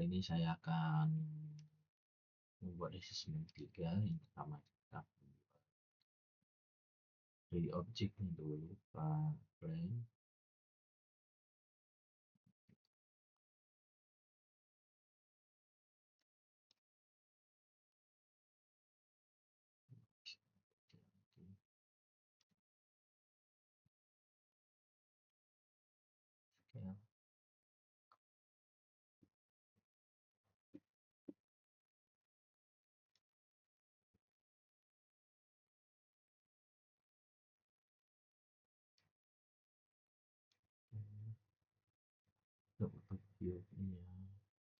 Hari ini saya akan membuat assessment 3. Yang pertama kita dari objeknya dulu, Pak Blank. Ya, untuk cube-nya,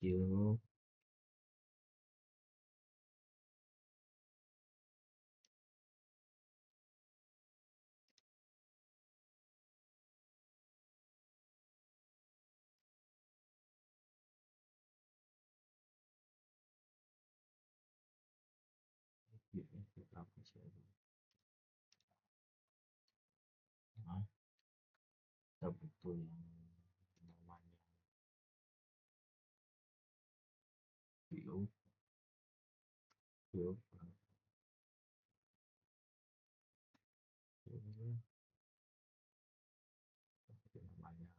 cube, cube-nya kita hapus ya dulu. Nah, kita butuh yang namanya cube, cube, cube, namanya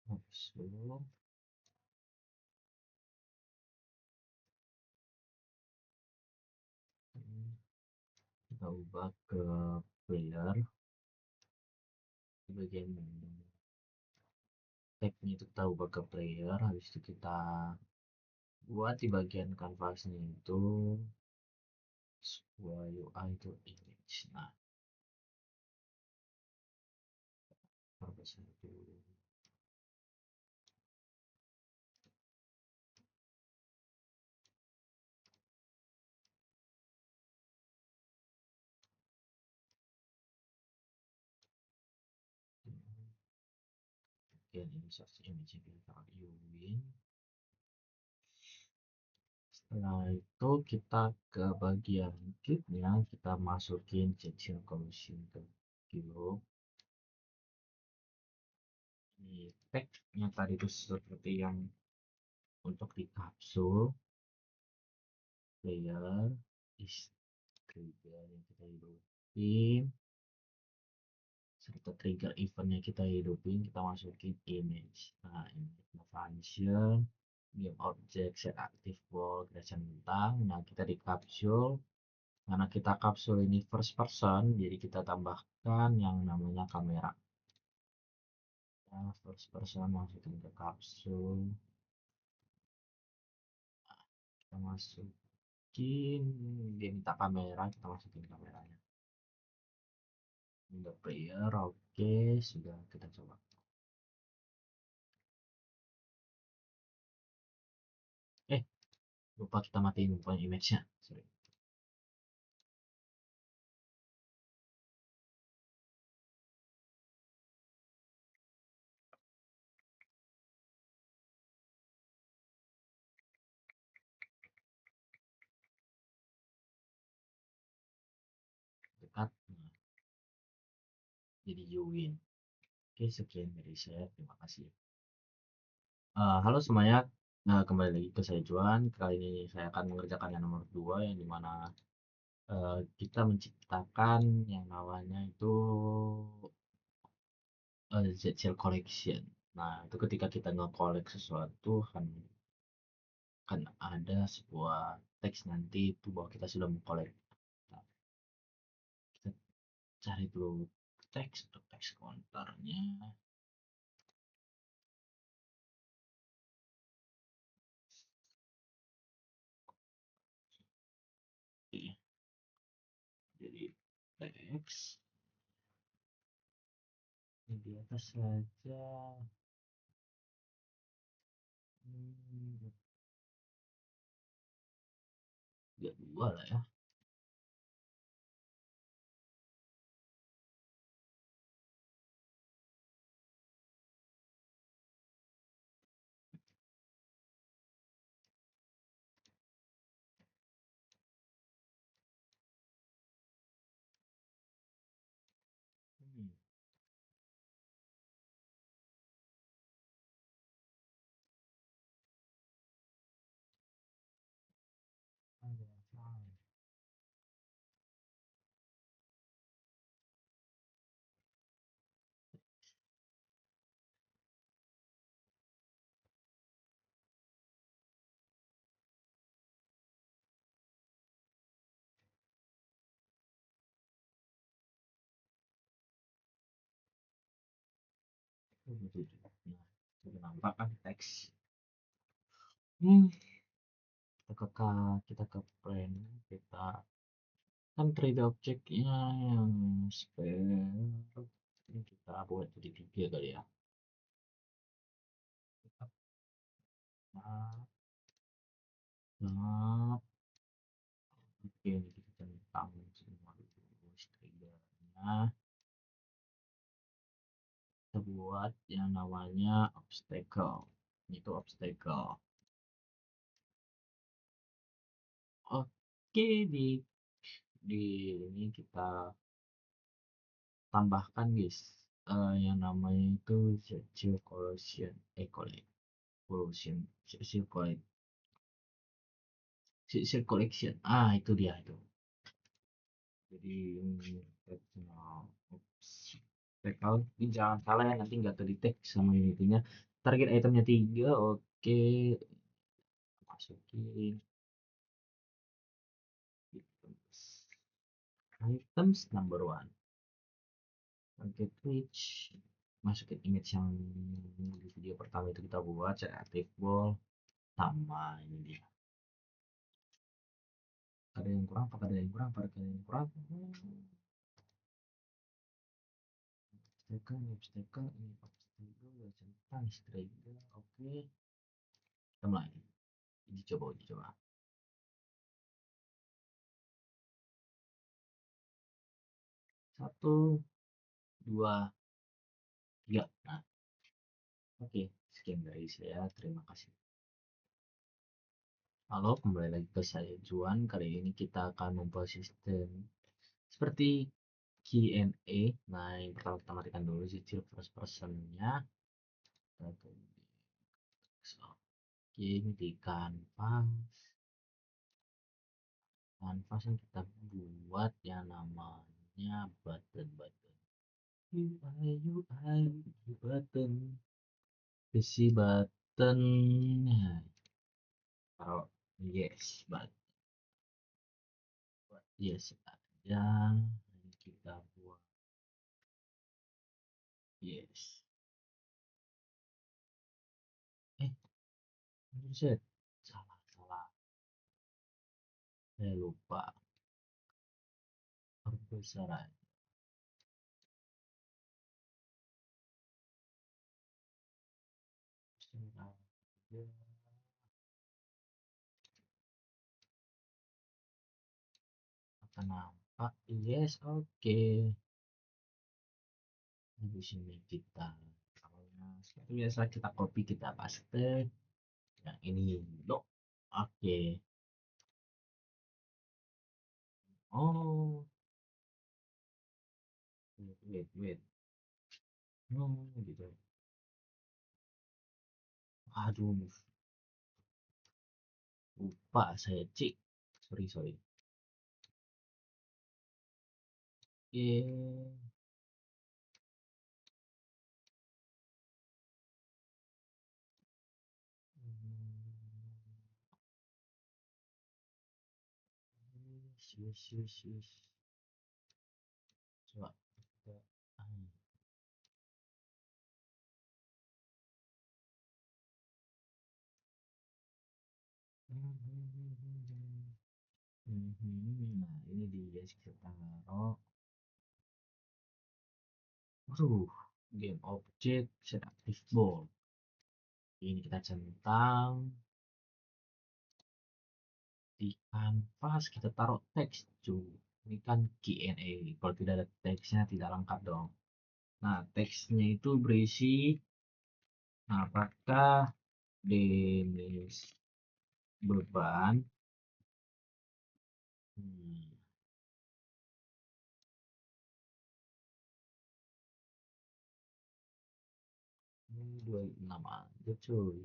hapus dulu. Kita ubah ke player di bagian tag-nya itu kita ubah ke player, habis itu kita buat di bagian kanvasnya itu sebuah UI itu image. Nah, perbesar dulu. Bagian insert image kita Uwin. Setelah itu kita ke bagian cube-nya, kita masukin Jetsil Collision ke cube. Ini tag-nya tadi itu seperti yang untuk di kapsul player is trigger yang kita hidupin, serta trigger eventnya kita hidupin, kita masukin image. Nah, ini function game object set active ball kita centang. Nah, kita di kapsul, karena kita kapsul ini first person, jadi kita tambahkan yang namanya kamera. Nah, first person masukin ke kapsul, kita masukin, dia minta kamera, kita masukin kameranya. Udah player, oke, sudah, kita coba. Lupa kita matiin point image-nya, sorry. Dekat, nah, jadi Uwin. Oke, sekian dari saya, terima kasih. Halo semuanya, kembali lagi ke saya Juan. Kali ini saya akan mengerjakan yang nomor 2, yang dimana kita menciptakan yang namanya itu Z-Cell Collection. Nah, itu ketika kita nge-collect sesuatu kan ada sebuah teks nanti itu bahwa kita sudah mengkolek. Nah, kita cari dulu teks untuk teks counternya. Jadi teks ini di atas saja. Ya dua lah ya. Hmm. Nah, sudah nampak kan teks. Hmm, kita ke plan, kita kan 3D objeknya yang spare ini kita buat jadi 3 kali ya. Nah, nah, oke ini kita centang semua dulu triggernya. Kita buat yang namanya obstacle, itu obstacle. Oke, di ini kita tambahkan guys, yang namanya itu circulation, collision, circulation, itu dia itu. Jadi ini obstacle, ini jangan salah ya, nanti nggak terdetek sama unitnya. Target itemnya 3, oke, masukin items number 1, target reach, masukin image yang di video pertama itu kita buat, set active ball, sama ini dia. Ada yang kurang, apa ada yang kurang, apa ada yang kurang. Obstacle, obstacle, ini obstacle, centang, trigger, oke. Kita mulai. Uji coba, uji coba. 1, 2, 3. Nah, oke. Sekian dari saya. Terima kasih. Halo, kembali lagi ke saya Juan. Kali ini kita akan membuat sistem seperti Q&A. Nah, yang pertama kita matikan dulu cicil first personnya. Oke, ini di kanvas yang kita buat yang namanya button. UI button, isi button, taruh yes, buat yes aja. Ini kita buat yes. Eh, set, salah, saya lupa perbesar aja. Akan nampak yes, oke. Di sini kita seperti biasa kita copy, kita paste yang ini dok. Oke. Oh, wait. Gitu. Aduh, lupa saya cek. Sorry. Oke. Yes. Coba kita nah ini dia kita taruh. Waduh, game object set active ball. Ini kita centang di kanvas, kita taruh teks cuy. Ini kan Q&A, kalau tidak ada teksnya tidak lengkap dong. Nah, teksnya itu berisi apakah Denis beban. Ini 26 aja cuy.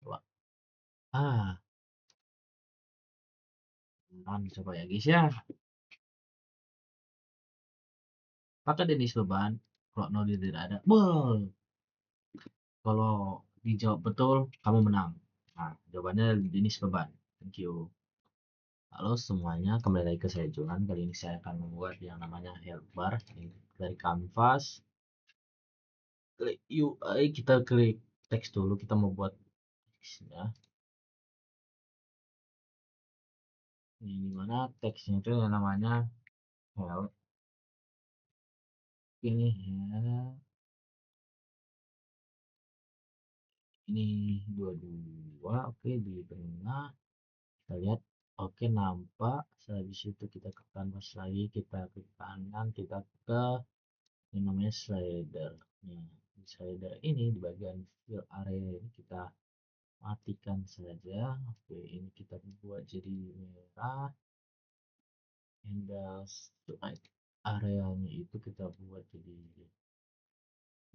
Coba. Coba ya guys ya. Apakah Denis beban? Kalau no tidak ada. Kalau dijawab betul, kamu menang. Nah, jawabannya Denis beban. Thank you. Halo semuanya, kembali lagi ke saya Jonan. Kali ini saya akan membuat yang namanya health bar dari kanvas. Klik UI, kita klik teks dulu. Kita mau buat teksnya. Ini dimana teksnya itu yang namanya health. Ini health. Ini dua-dua. Oke, di tengah. Kita lihat. Oke, nampak. Habis itu kita ke kanvas lagi. Kita ke kanan. Kita ke yang namanya slider. Nah, di slider ini di bagian fill area ini kita matikan saja. Oke, ini kita buat jadi merah. Handle slide areanya itu kita buat jadi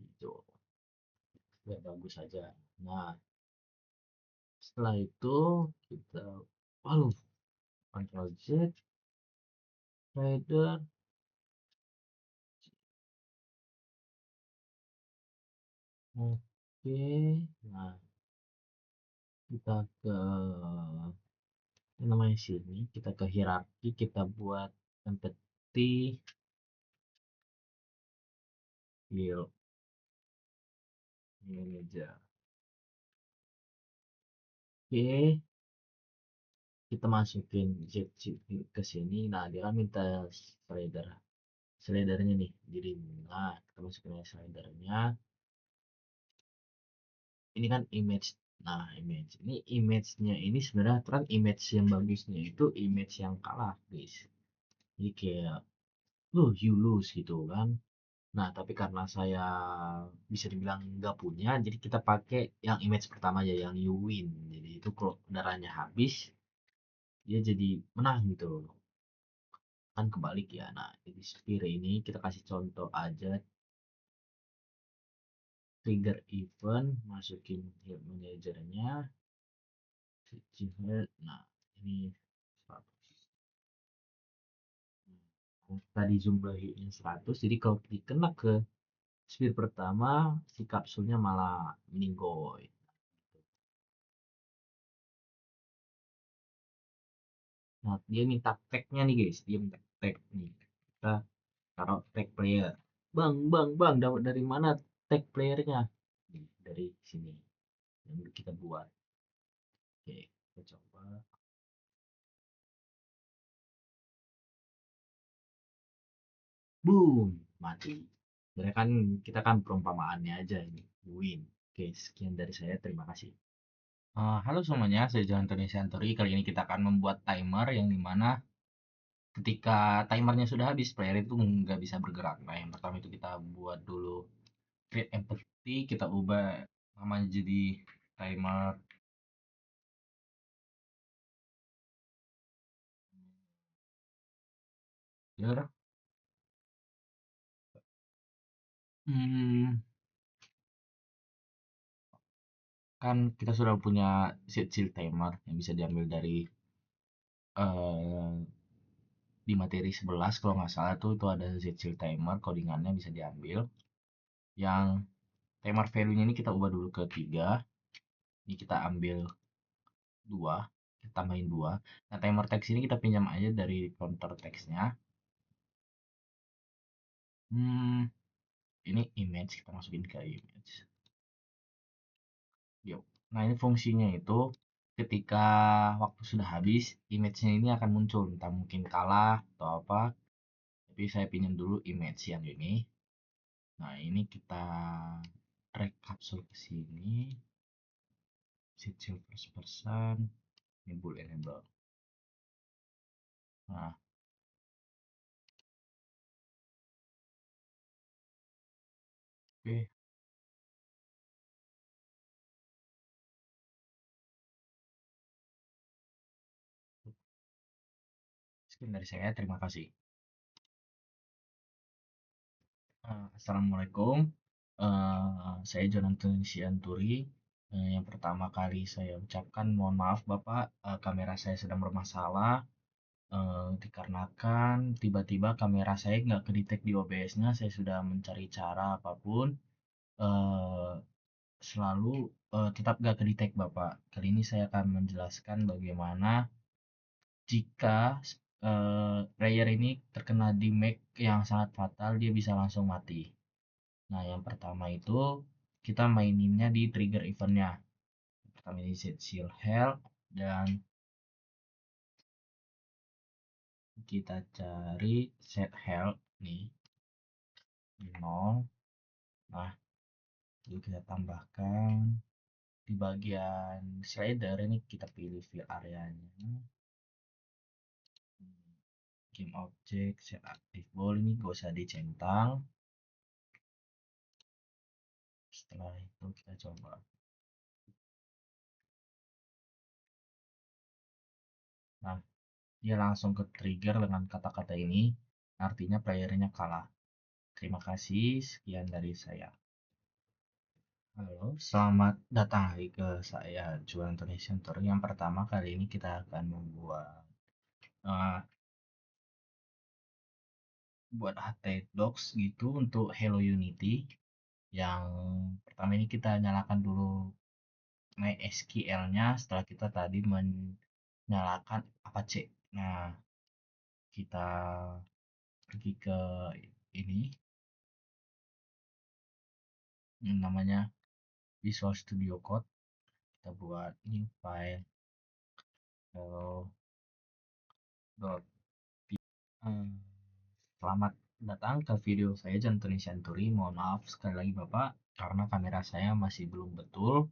hijau biar bagus saja. Nah, setelah itu kita lalu Ctrl Z slider. Oke, nah kita ke yang namanya sini, kita ke hierarki, kita buat empty field manager. Oke, kita masukin Z ke sini. Nah, dia kan minta slidernya nih. Jadi, nah, kita masukin slidernya. Ini kan image. Nah, image-nya ini sebenarnya kan image yang bagusnya itu image yang kalah, guys. Jadi kayak you lose gitu kan. Nah, tapi karena saya bisa dibilang nggak punya, jadi kita pakai yang image pertama aja, yang you win. Jadi itu kalau darahnya habis, dia jadi menang gitu loh. Kan kebalik ya. Nah, jadi Spire ini kita kasih contoh aja. Trigger event, masukin head manajernya. Nah, ini 100. Tadi jumlah hitnya 100, jadi kalau dikena ke speed pertama, si kapsulnya malah meninggoy. Nah, dia minta tag-nya nih guys, dia minta tag nih. Kita taruh tag player. Bang, dapat dari mana tag playernya? Nih, dari sini yang kita buat. Oke, kita coba. Boom, mati. Sebenarnya kan kita kan perumpamaannya aja ini, win. Oke, sekian dari saya, terima kasih. Halo semuanya, saya John Tony Santori. Kali ini kita akan membuat timer yang dimana ketika timernya sudah habis, player itu nggak bisa bergerak. Nah, yang pertama itu kita buat dulu create empathy, kita ubah namanya jadi timer. Ya, hmm, kan kita sudah punya set shield timer yang bisa diambil dari eh, di materi 11 kalau nggak salah tuh itu ada set shield timer codingannya bisa diambil. Yang timer value-nya ini kita ubah dulu ke 3. Ini kita ambil 2, kita tambahin 2. Nah, timer text ini kita pinjam aja dari counter text-nya. Hmm, ini image, kita masukin ke image. Yuk. Nah, ini fungsinya itu ketika waktu sudah habis, image-nya ini akan muncul, entah mungkin kalah atau apa. Tapi saya pinjam dulu image yang ini. Nah, ini kita drag kapsul ke sini. Set first person, ini bool enable. Nah, oke. Sekian dari saya, terima kasih. Assalamualaikum. Saya Jonathan Sianturi. Yang pertama kali saya ucapkan mohon maaf Bapak, kamera saya sedang bermasalah. Dikarenakan tiba-tiba kamera saya nggak kedetek di OBS-nya, saya sudah mencari cara apapun, eh, selalu tetap nggak kedetek Bapak. Kali ini saya akan menjelaskan bagaimana Jika player ini terkena damage yang sangat fatal, dia bisa langsung mati. Nah, yang pertama itu kita maininnya di trigger eventnya. Pertama ini set shield health dan kita cari set health nih 0. Nah, lalu kita tambahkan di bagian slider ini kita pilih fill areanya. Game object set active ball ini gak usah dicentang. Setelah itu kita coba. Nah, dia langsung ke trigger dengan kata-kata ini, artinya playernya kalah. Terima kasih, sekian dari saya. Halo, selamat datang lagi ke saya, Juan Indonesia Tour. Yang pertama kali ini kita akan membuat uh, buat HT Docs gitu untuk Hello Unity. Yang pertama ini kita nyalakan dulu MySQL-nya setelah kita tadi menyalakan Apache. Nah, kita pergi ke ini yang namanya Visual Studio Code. Kita buat new file hello.py. Selamat datang ke video saya Jantuni Santuri. Mohon maaf sekali lagi Bapak karena kamera saya masih belum betul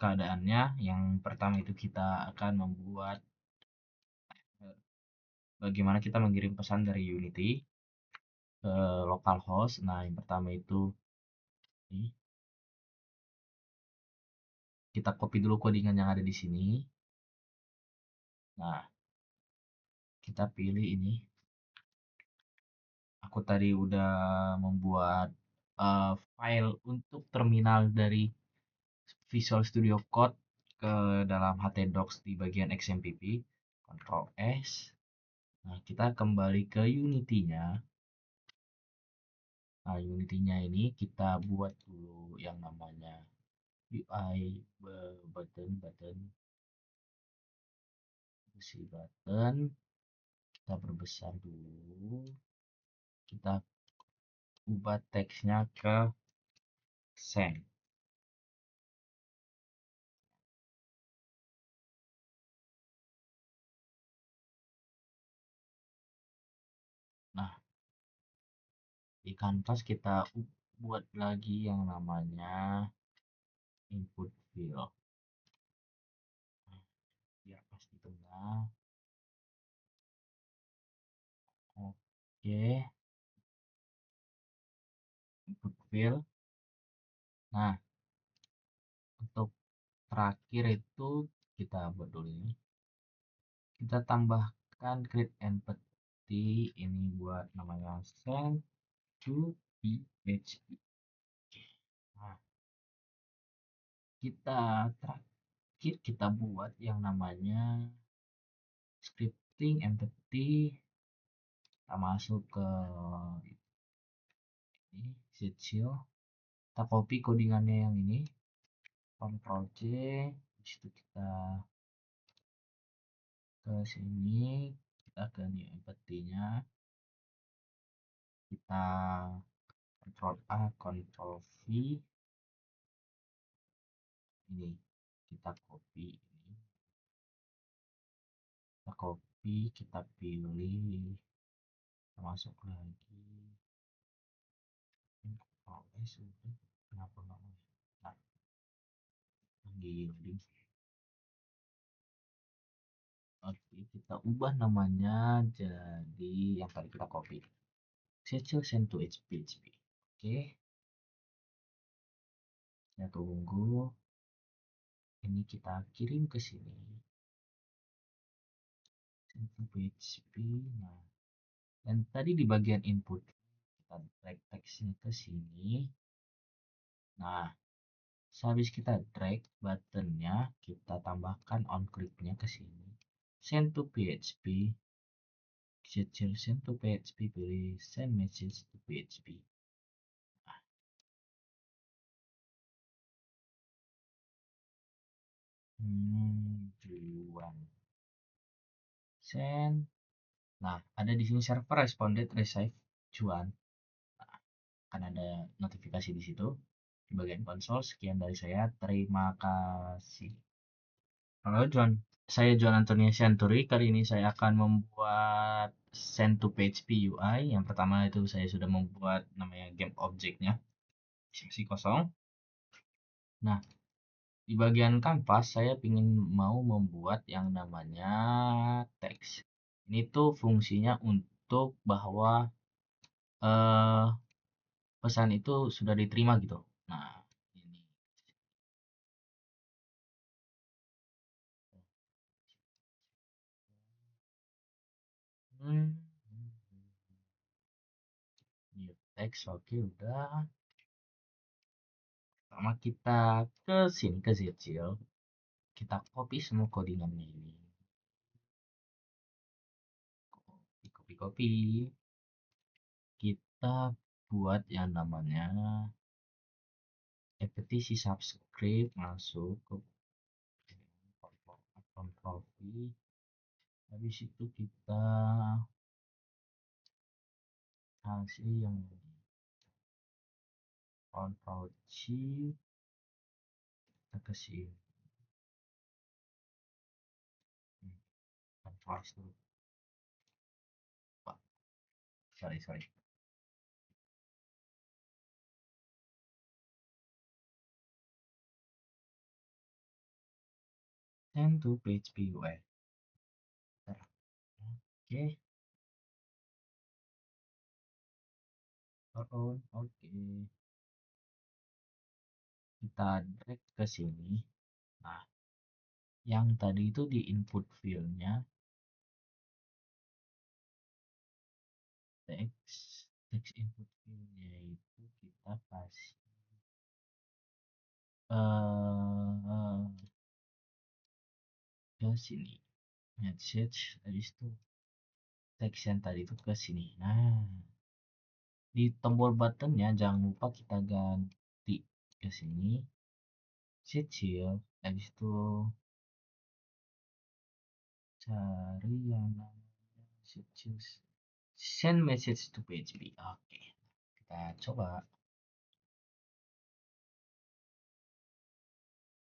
keadaannya. Yang pertama itu kita akan membuat bagaimana kita mengirim pesan dari Unity ke localhost. Nah, yang pertama itu ini, kita copy dulu codingan yang ada di sini. Nah, kita pilih ini. Aku tadi udah membuat file untuk terminal dari Visual Studio Code ke dalam htdocs di bagian XMPP. Ctrl S. Nah, kita kembali ke Unity-nya. Nah, Unity-nya ini kita buat dulu yang namanya UI button, isi button. Kita perbesar dulu. Kita ubah teksnya ke send. Nah, di kanvas kita buat lagi yang namanya input field. Biar pas di tengah. Oke, input field. Nah, untuk terakhir itu kita buat dulu ini. Kita tambahkan create empty ini buat namanya send to PHP. Nah, kita terakhir kita buat yang namanya scripting empty. Kita masuk ke ini Zshield. Kita copy codingannya yang ini. Ctrl C. Disitu kita ke sini. Kita ke new empty-nya. Kita Ctrl A, Ctrl V. Ini kita copy ini. Kita copy, kita pilih. Kita masuk lagi. Oh, sudah. Kenapa nggak mau? Nah, loading. Oke, kita ubah namanya jadi yang tadi kita copy. Send to PHP. Oke, kita tunggu. Ini kita kirim ke sini. Send to PHP. Nah, dan tadi di bagian input kita drag teksnya ke sini. Nah, sehabis kita drag buttonnya, kita tambahkan on clicknya ke sini. Send to PHP. Send to PHP, pilih send message to PHP. Juan. Send. Nah, ada di sini server responded receive cuan. Nah, akan ada notifikasi di situ di bagian konsol. Sekian dari saya. Terima kasih. Halo John, saya John Antonia Sianturi. Kali ini saya akan membuat send to PHP UI. Yang pertama itu saya sudah membuat namanya game objeknya. Masih kosong. Nah, di bagian kanvas saya ingin mau membuat yang namanya teks. Ini tuh fungsinya untuk bahwa eh, pesan itu sudah diterima gitu. Nah, ini. Hmm, new text, oke udah. Pertama kita ke sini ke Zcil. Kita copy semua codingannya ini. Copy, copy, copy. Kita buat yang namanya repetisi subscript masuk ke Ctrl V. Habis itu kita kasih yang Ctrl C, kita kasih Ctrl S dulu. Wah, sorry. Send to PHP UI. Oke, oke. Kita drag ke sini. Nah, yang tadi itu di input field-nya teks input field-nya itu kita kasih ke sini. Message habis itu teks yang tadi itu ke sini. Nah, di tombol buttonnya jangan lupa kita ganti ke sini. Kecil, habis itu cari yang namanya kecil. Send message to PHP. Oke, kita coba.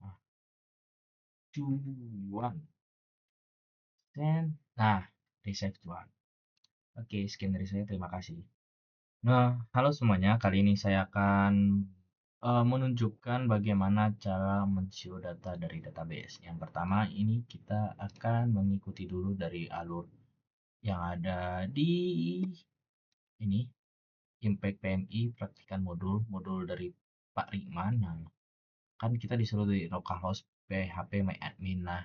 Nah, cuan. Send. Nah, receive cuan. Oke, sekian dari saya. Terima kasih. Nah, halo semuanya. Kali ini saya akan menunjukkan bagaimana cara men-show data dari database. Yang pertama, ini kita akan mengikuti dulu dari alur yang ada di ini, Impact PMI, praktikan modul dari Pak Rikman. Nah, kan kita disuruh di localhost php myadmin. Nah,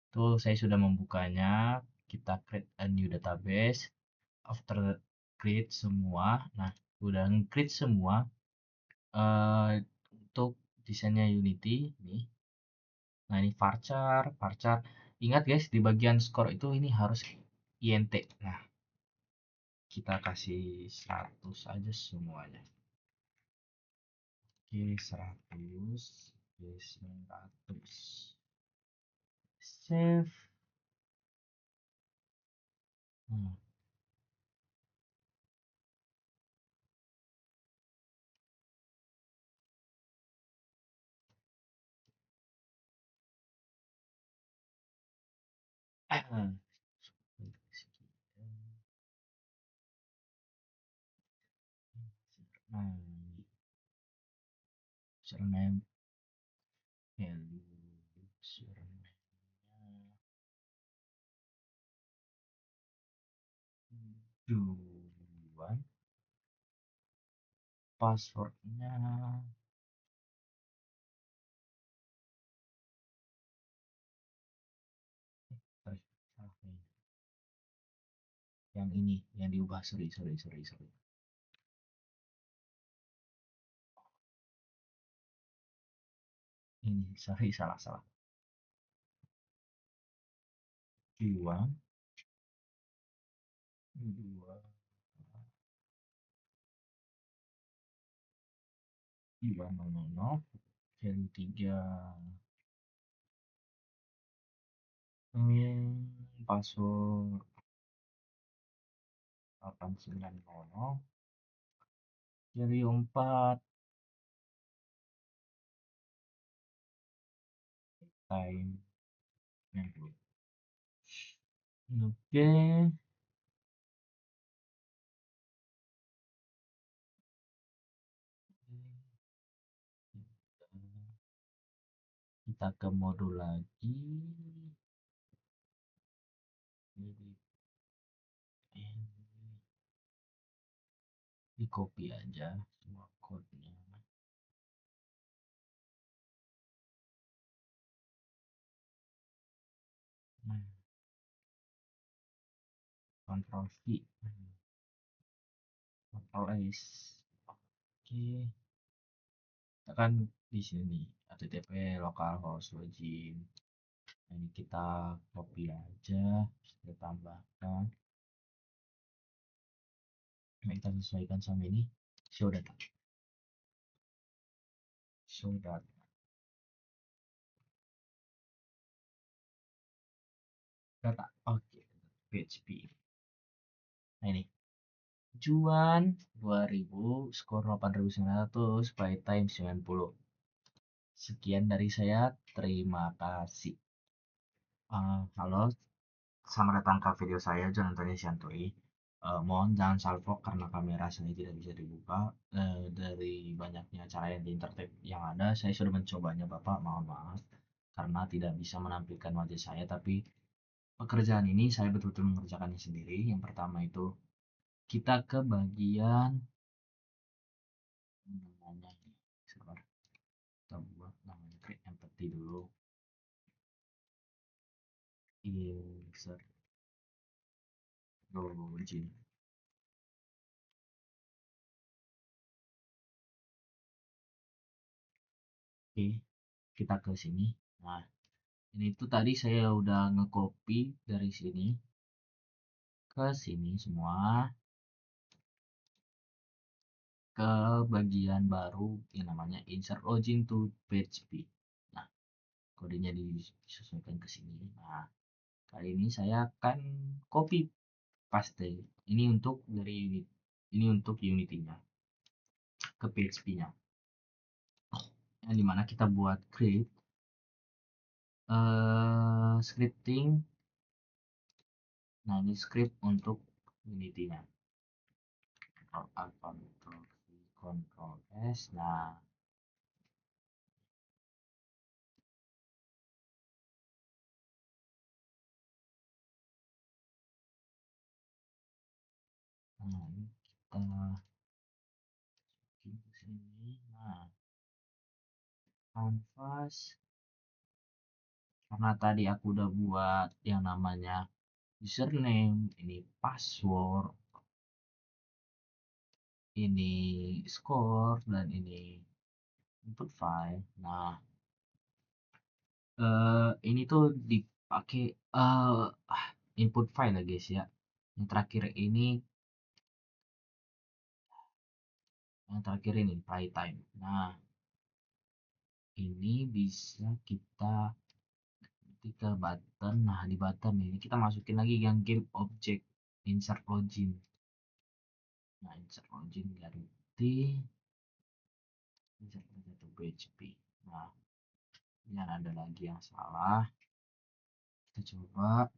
itu saya sudah membukanya. Kita create a new database. After create semua, nah udah create semua untuk desainnya Unity nih. Nah ini varchar. Ingat guys, di bagian score itu ini harus int. Nah kita kasih 100 aja semuanya. Oke 100, oke 100. Save. Hmm. Nah, username value username duluan, passwordnya yang ini yang diubah, sorry. Ini sorry, salah. Dua, dua, dua, nol, value tiga, password 890 jadi 4 time 60. Oke, kita ke modul lagi. Di copy aja semua code-nya. Nah, Ctrl V, Ctrl S. Oke, tekan di sini http localhost login. Ini kita copy aja, kita tambahkan. Nah, kita sesuaikan sama ini. Show data. Show data. Data. Oke. PHP. Nah ini. Juan 2000, skor 8900, playtime 90. Sekian dari saya. Terima kasih. Halo, selamat datang ke video saya, Jonathan Shantui. Mohon jangan salvo karena kamera saya tidak bisa dibuka. Dari banyaknya cara yang di internet yang ada, saya sudah mencobanya, Bapak. Mohon maaf karena tidak bisa menampilkan wajah saya, tapi pekerjaan ini saya betul-betul mengerjakannya sendiri. Yang pertama itu kita ke bagian namanya ini. Sabar, kita buat namanya create empathy dulu. Insert login. Oke, kita ke sini. Nah, ini tuh tadi saya udah nge-copy dari sini ke sini semua ke bagian baru yang namanya insert login to PHP. Nah, kodenya disesuaikan ke sini. Nah, kali ini saya akan copy paste. Ini untuk dari unit, ini untuk Unity-nya ke PHP-nya. Yang dimana kita buat create scripting. Nah, ini script untuk Unity-nya. Ctrl A, Ctrl V, Ctrl S. Nah, ini kita masukin ke sini. Nah, canvas. Karena tadi aku udah buat yang namanya username, ini password, ini score, dan ini input file. Nah, ini tuh dipakai input file ya guys ya. Yang terakhir ini, playtime. Nah, ini bisa kita ketika button. Nah, di button ini kita masukin lagi yang game object insert login. Nah, insert login ganti insert login to PHP. Nah, ini ada lagi yang salah. Kita coba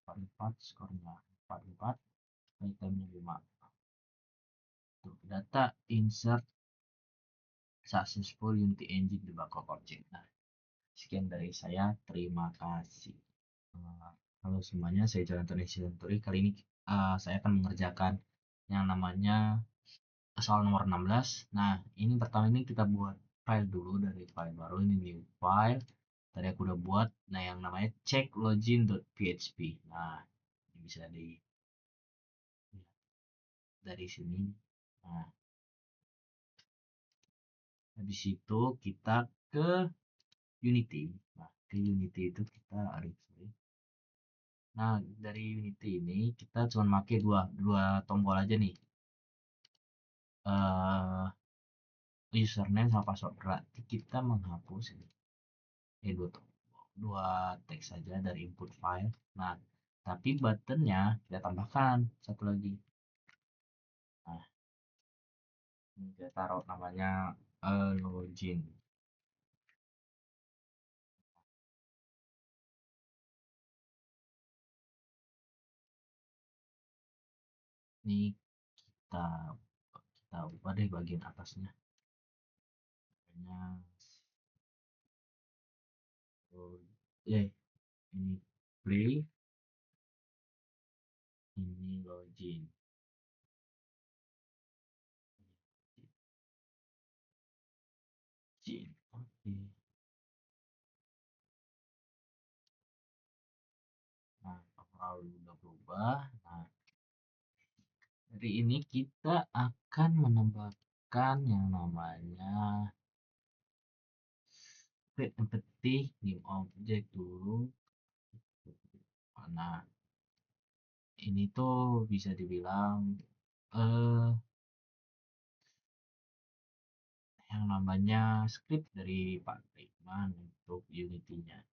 44, skornya 44, itemnya 5. Tuh, data insert successful Unity Engine debug object. Nah, sekian dari saya. Terima kasih. Halo semuanya, saya Jonathan Santuri. Kali ini saya akan mengerjakan yang namanya soal nomor 16. Nah, ini pertama ini kita buat file dulu dari file baru. Ini new file. Tadi aku udah buat. Nah, yang namanya check login.php. Nah, ini bisa di dari sini. Nah, habis itu kita ke Unity. Nah, ke Unity itu kita harus. Nah, dari Unity ini kita cuma pakai dua tombol aja nih. Username sama password. Berarti kita menghapus ini. dua teks saja dari input file. Nah, tapi buttonnya kita tambahkan satu lagi. Nah, ini kita taruh namanya login. Ini kita kita ubah deh bagian atasnya. Namanya ini play, ini login. Oke. Nah, kalau udah berubah, nah hari ini kita akan menambahkan yang namanya create empty new object dulu. Nah, ini tuh bisa dibilang eh yang namanya script dari Pak Rikman untuk Unity-nya.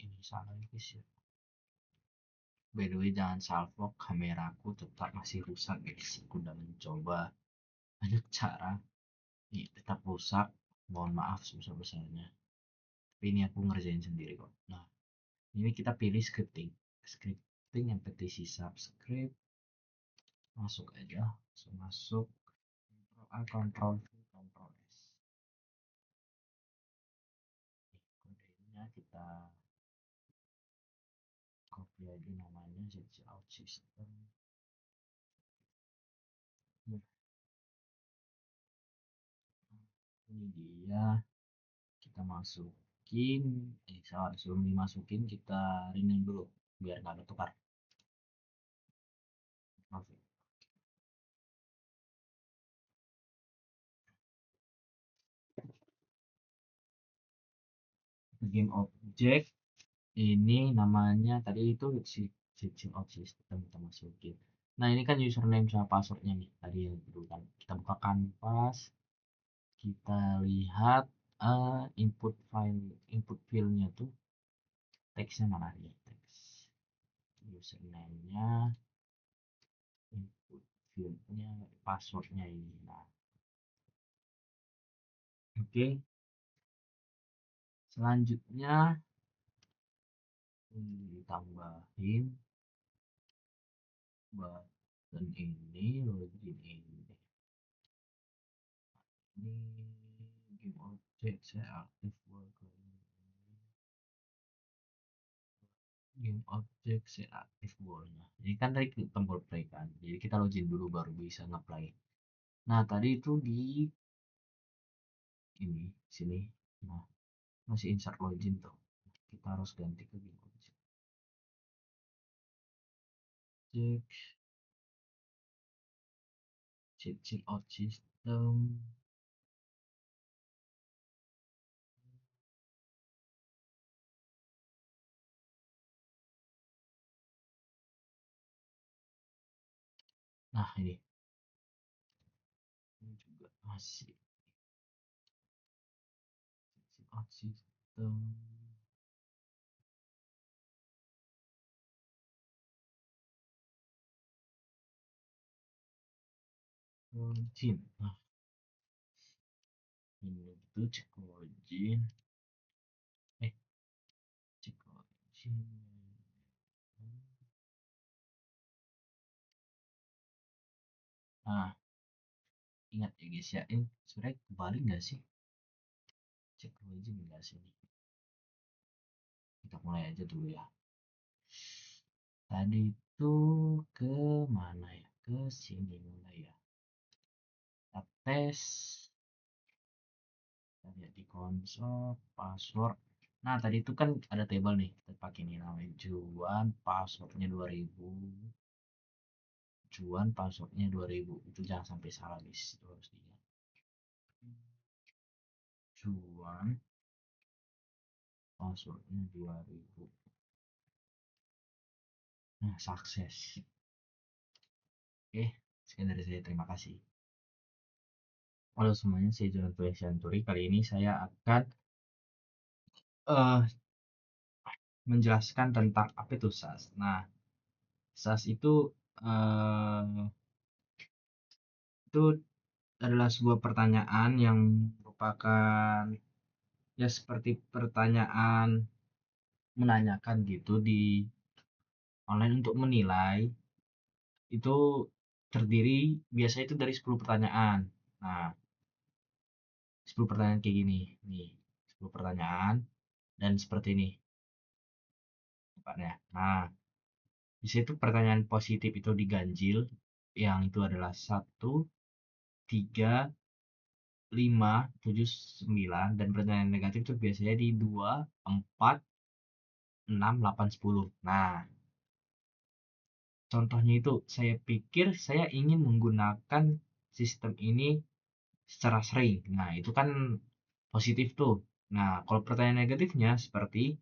Ini salah guys ya. By the way, jangan salvo, kameraku tetap masih rusak guys. Aku udah mencoba banyak cara, ini tetap rusak. Mohon maaf sebesar-besarnya. Tapi ini aku ngerjain sendiri kok. Nah, ini kita pilih scripting. Scripting yang petisi subscript. Masuk aja. Masuk. Ctrl A, Ctrl V, Ctrl S. Kodenya kita copy aja namanya jadi out system. Ini dia, kita masukin sebelum dimasukin kita rename dulu biar nggak ketukar. Game object ini namanya tadi itu switching out system kita masukin. Nah, ini kan username sama passwordnya nih tadi yang dulu kan. Kita buka kanvas, kita lihat input filenya tuh teksnya mana nih, teks username-nya, input fieldnya, passwordnya ini. Nah, oke, selanjutnya ditambahin button ini, login ini game object saya aktif game object saya aktif wallnya. Ini kan tadi tombol play kan, jadi kita login dulu baru bisa ngeplay. Nah, tadi itu di ini sini, nah masih insert login tuh, kita harus ganti ke game object check out system. Nah, ini juga masih check out system login. Nah, ini tuh cek login, cek login. Nah, ingat ya guys ya, ini sebenarnya kebalik nggak sih? Cek login nggak sih nih? Kita mulai aja dulu ya. Tadi itu ke mana ya? Ke sini mulai ya. Kita tes. Kita lihat di konsol, password. Nah, tadi itu kan ada table nih. Kita pakai ini namanya Juan, passwordnya 2000. Juan, passwordnya 2000. Itu jangan sampai salah guys. Itu harus diingat. Juan, passwordnya 2000. Nah, sukses. Oke, sekian dari saya. Terima kasih. Halo semuanya, saya Jonathan Shanturi. Kali ini saya akan eh, menjelaskan tentang apa itu SAS. Nah, SAS eh, itu adalah sebuah pertanyaan yang merupakan ya seperti pertanyaan menanyakan gitu di online untuk menilai. Itu terdiri biasanya itu dari 10 pertanyaan. Nah, 10 pertanyaan kayak gini nih, 10 pertanyaan dan seperti ini tempatnya. Nah, di situ pertanyaan positif itu diganjil, yang itu adalah 1, 3, 5, 7, 9, dan pertanyaan negatif itu biasanya di 2, 4, 6, 8, 10. Nah, contohnya itu saya pikir saya ingin menggunakan sistem ini secara sering. Nah, itu kan positif tuh. Nah, kalau pertanyaan negatifnya seperti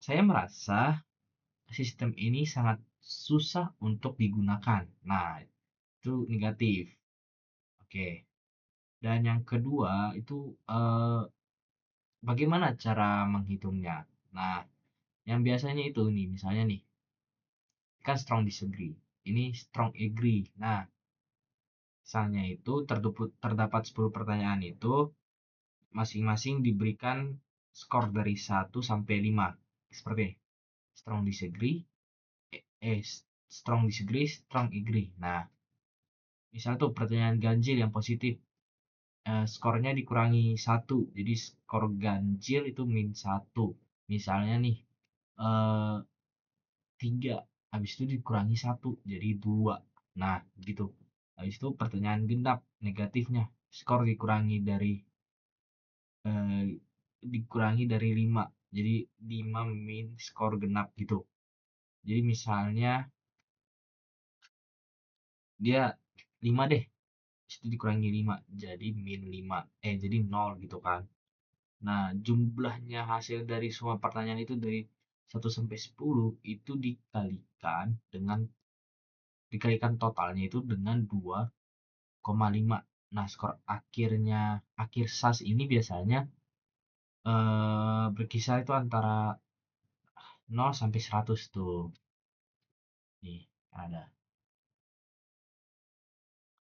saya merasa sistem ini sangat susah untuk digunakan. Nah, itu negatif. Oke. Dan yang kedua itu bagaimana cara menghitungnya? Nah, yang biasanya itu nih, misalnya nih, kan strong disagree. Ini strong agree. Nah, misalnya itu terdapat 10 pertanyaan itu masing-masing diberikan skor dari 1 sampai 5. Seperti ini. Strong disagree, eh, strong disagree, strong agree. Nah, misal tuh pertanyaan ganjil yang positif, skornya dikurangi 1, jadi skor ganjil itu -1. Misalnya nih, 3, habis itu dikurangi 1 jadi 2. Nah, gitu. Habis itu pertanyaan genap negatifnya, skor eh, dikurangi dari 5. Jadi 5 min skor genap gitu. Jadi misalnya dia 5 deh, itu dikurangi 5 jadi -5. Jadi 0 gitu kan. Nah, jumlahnya hasil dari semua pertanyaan itu dari 1 sampai 10 itu dikalikan totalnya itu dengan 2,5. Nah, skor akhir SAS ini biasanya berkisar itu antara 0 sampai 100 tuh. Nih, ada.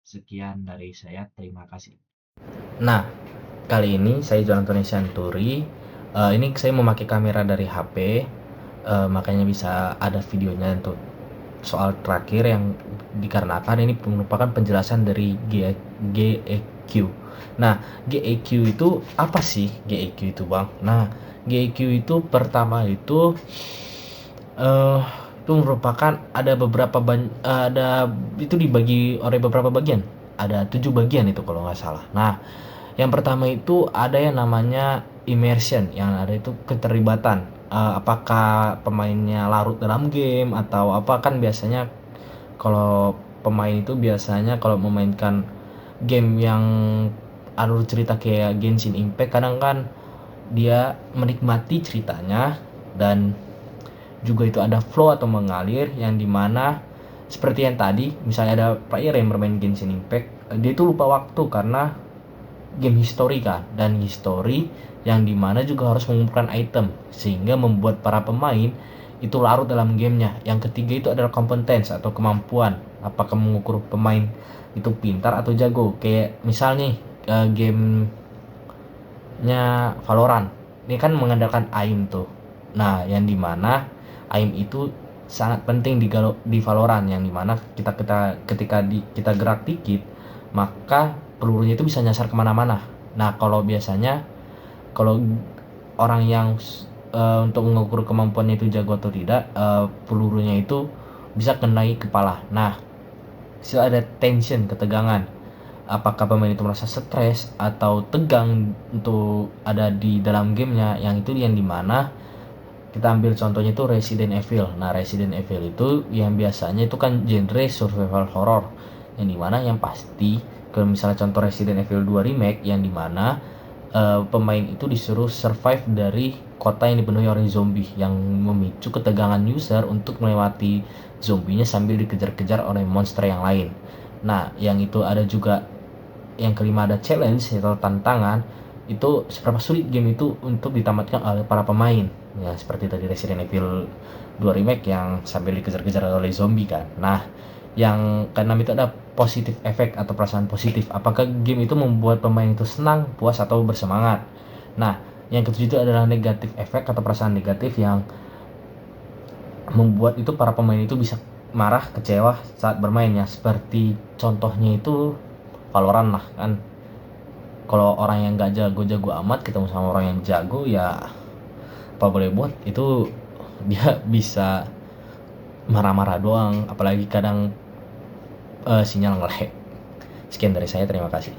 Sekian dari saya, terima kasih. Nah, kali ini saya Jonathan Shanturi. Ini saya memakai kamera dari HP, makanya bisa ada videonya untuk soal terakhir yang dikarenakan ini merupakan penjelasan dari GEQ. Nah, GEQ itu apa sih GEQ itu, Bang? Nah, GEQ itu pertama eh itu merupakan ada itu dibagi oleh beberapa bagian. Ada 7 bagian itu kalau nggak salah. Nah, yang pertama itu ada yang namanya immersion, yang ada itu keterlibatan. Apakah pemainnya larut dalam game atau apa, kan biasanya kalau pemain itu biasanya kalau memainkan game yang alur cerita kayak Genshin Impact, kadang kan dia menikmati ceritanya, dan juga itu ada flow atau mengalir, yang dimana seperti yang tadi misalnya ada player yang bermain Genshin Impact, dia itu lupa waktu karena game history kan, dan history yang dimana juga harus mengumpulkan item sehingga membuat para pemain itu larut dalam gamenya. Yang ketiga itu adalah competence atau kemampuan, apakah mengukur pemain itu pintar atau jago, kayak misalnya gamenya Valorant ini kan mengandalkan aim tuh. Nah, yang dimana aim itu sangat penting di Valorant, yang dimana ketika kita gerak dikit maka pelurunya itu bisa nyasar kemana-mana. Nah, kalau orang yang untuk mengukur kemampuannya itu jago atau tidak, pelurunya itu bisa kenai kepala. Nah, bisa ada tension, ketegangan. Apakah pemain itu merasa stres atau tegang untuk ada di dalam gamenya, yang itu yang dimana kita ambil contohnya itu Resident Evil. Nah, Resident Evil itu yang biasanya itu kan genre survival horror, yang dimana yang pasti kalau misalnya contoh Resident Evil 2 remake, yang dimana pemain itu disuruh survive dari kota yang dipenuhi oleh zombie, yang memicu ketegangan user untuk melewati zombinya sambil dikejar-kejar oleh monster yang lain. Nah, yang itu ada juga yang kelima ada challenge atau tantangan, itu seberapa sulit game itu untuk ditamatkan oleh para pemain. Ya seperti tadi Resident Evil 2 Remake yang sambil dikejar-kejar oleh zombie kan. Nah, yang keenam itu ada positif efek atau perasaan positif. Apakah game itu membuat pemain itu senang, puas, atau bersemangat? Nah, yang ketujuh itu adalah negatif efek atau perasaan negatif yang membuat itu para pemain itu bisa marah, kecewa saat bermainnya. Seperti contohnya itu Valorant lah kan. Kalau orang yang nggak jago-jago amat ketemu sama orang yang jago, ya apa boleh buat, itu dia bisa marah-marah doang, apalagi kadang sinyal nge-lag. Sekian dari saya, terima kasih.